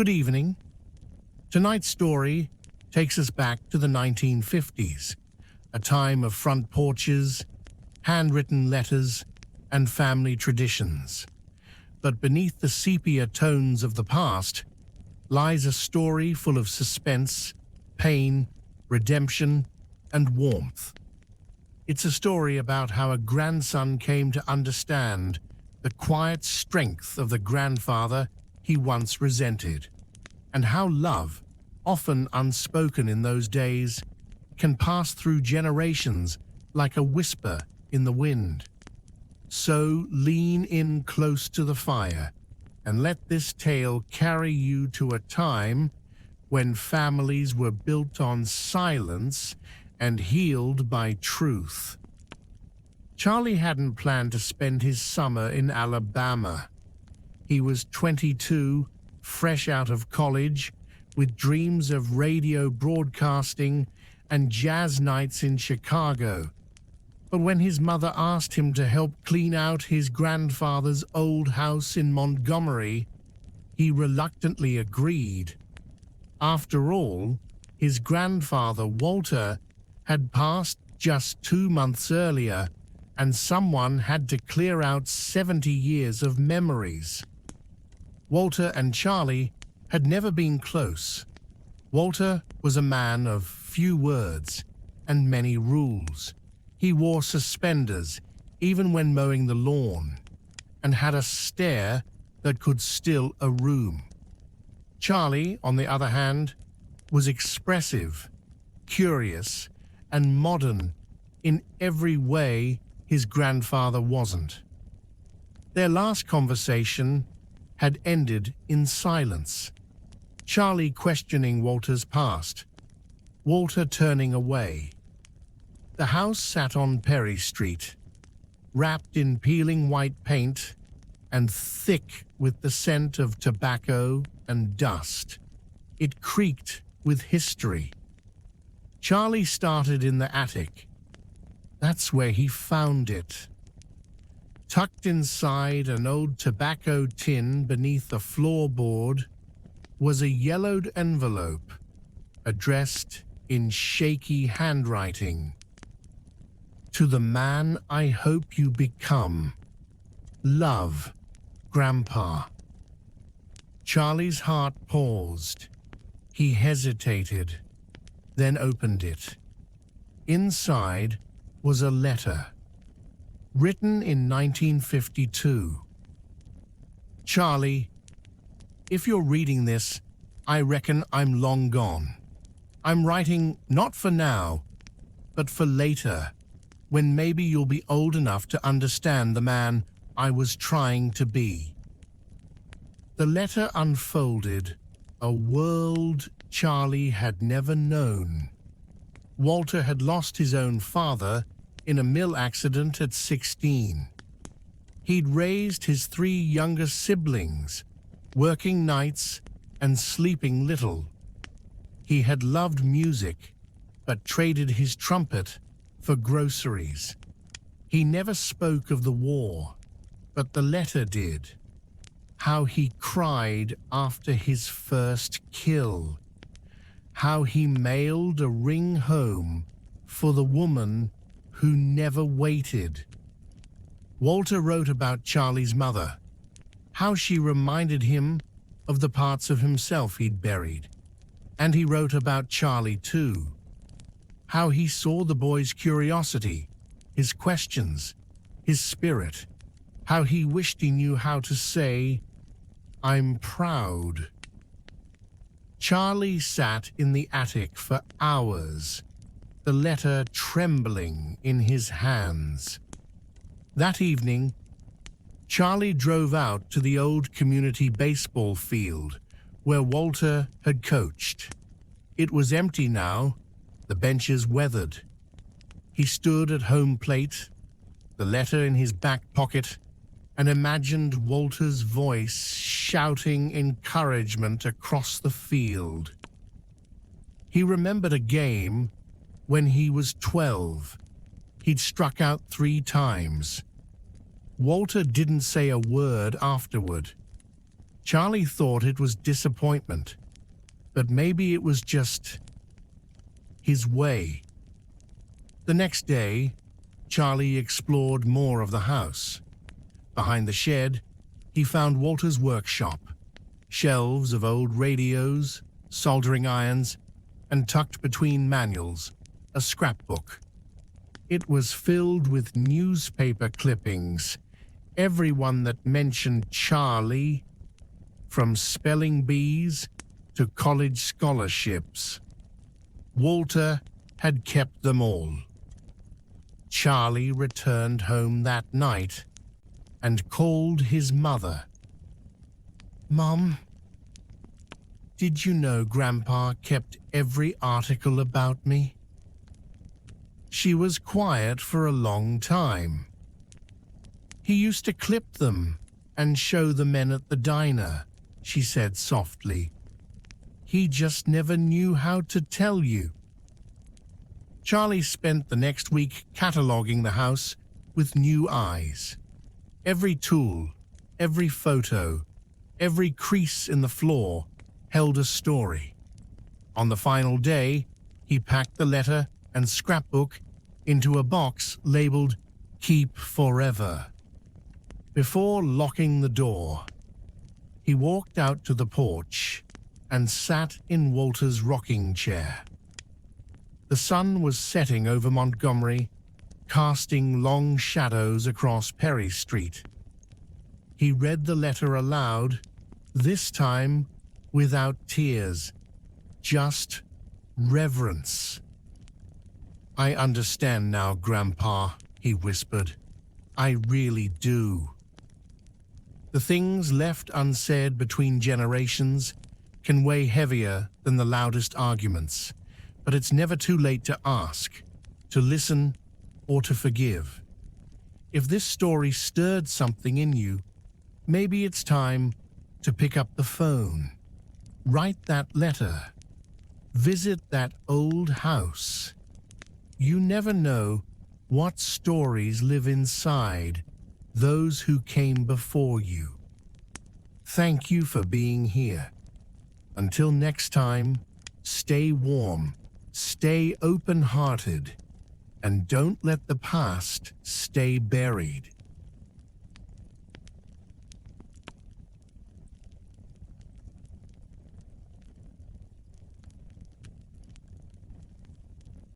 Good evening. Tonight's story takes us back to the 1950s, a time of front porches, handwritten letters, and family traditions. But beneath the sepia tones of the past lies a story full of suspense, pain, redemption, and warmth. It's a story about how a grandson came to understand the quiet strength of the grandfather he once resented, and how love, often unspoken in those days, can pass through generations like a whisper in the wind. So lean in close to the fire and let this tale carry you to a time when families were built on silence and healed by truth. Charlie hadn't planned to spend his summer in Alabama. He was 22, fresh out of college, with dreams of radio broadcasting and jazz nights in Chicago. But when his mother asked him to help clean out his grandfather's old house in Montgomery, he reluctantly agreed. After all, his grandfather, Walter, had passed just 2 months earlier, and someone had to clear out 70 years of memories. Walter and Charlie had never been close. Walter was a man of few words and many rules. He wore suspenders even when mowing the lawn, and had a stare that could still a room. Charlie, on the other hand, was expressive, curious, and modern in every way his grandfather wasn't. Their last conversation had ended in silence. Charlie questioning Walter's past, Walter turning away. The house sat on Perry Street, wrapped in peeling white paint and thick with the scent of tobacco and dust. It creaked with history. Charlie started in the attic. That's where he found it. Tucked inside an old tobacco tin beneath the floorboard was a yellowed envelope, addressed in shaky handwriting. To the man I hope you become. Love, Grandpa. Charlie's heart paused. He hesitated, then opened it. Inside was a letter, written in 1952. Charlie, if you're reading this, I reckon I'm long gone. I'm writing not for now, but for later, when maybe you'll be old enough to understand the man I was trying to be. The letter unfolded a world Charlie had never known. Walter had lost his own father in a mill accident at 16. He'd raised his 3 younger siblings, working nights and sleeping little. He had loved music, but traded his trumpet for groceries. He never spoke of the war, but the letter did. How he cried after his first kill. How he mailed a ring home for the woman who never waited. Walter wrote about Charlie's mother, how she reminded him of the parts of himself he'd buried. And he wrote about Charlie too, how he saw the boy's curiosity, his questions, his spirit, how he wished he knew how to say, "I'm proud." Charlie sat in the attic for hours, the letter trembling in his hands. That evening, Charlie drove out to the old community baseball field where Walter had coached. It was empty now, the benches weathered. He stood at home plate, the letter in his back pocket, and imagined Walter's voice shouting encouragement across the field. He remembered a game when he was 12. He'd struck out 3 times. Walter didn't say a word afterward. Charlie thought it was disappointment, but maybe it was just his way. The next day, Charlie explored more of the house. Behind the shed, he found Walter's workshop, shelves of old radios, soldering irons, and tucked between manuals, a scrapbook. It was filled with newspaper clippings, every one that mentioned Charlie, from spelling bees to college scholarships. Walter had kept them all. Charlie returned home that night and called his mother. "Mom, did you know Grandpa kept every article about me?" She was quiet for a long time. "He used to clip them and show the men at the diner," she said softly. "He just never knew how to tell you." Charlie spent the next week cataloging the house with new eyes. Every tool, every photo, every crease in the floor held a story. On the final day, he packed the letter and scrapbook into a box labeled "Keep Forever." Before locking the door, he walked out to the porch and sat in Walter's rocking chair. The sun was setting over Montgomery, casting long shadows across Perry Street. He read the letter aloud, this time without tears, just reverence. "I understand now, Grandpa," he whispered. "I really do." The things left unsaid between generations can weigh heavier than the loudest arguments, but it's never too late to ask, to listen, or to forgive. If this story stirred something in you, maybe it's time to pick up the phone, write that letter, visit that old house. You never know what stories live inside those who came before you. Thank you for being here. Until next time, stay warm, stay open-hearted, and don't let the past stay buried.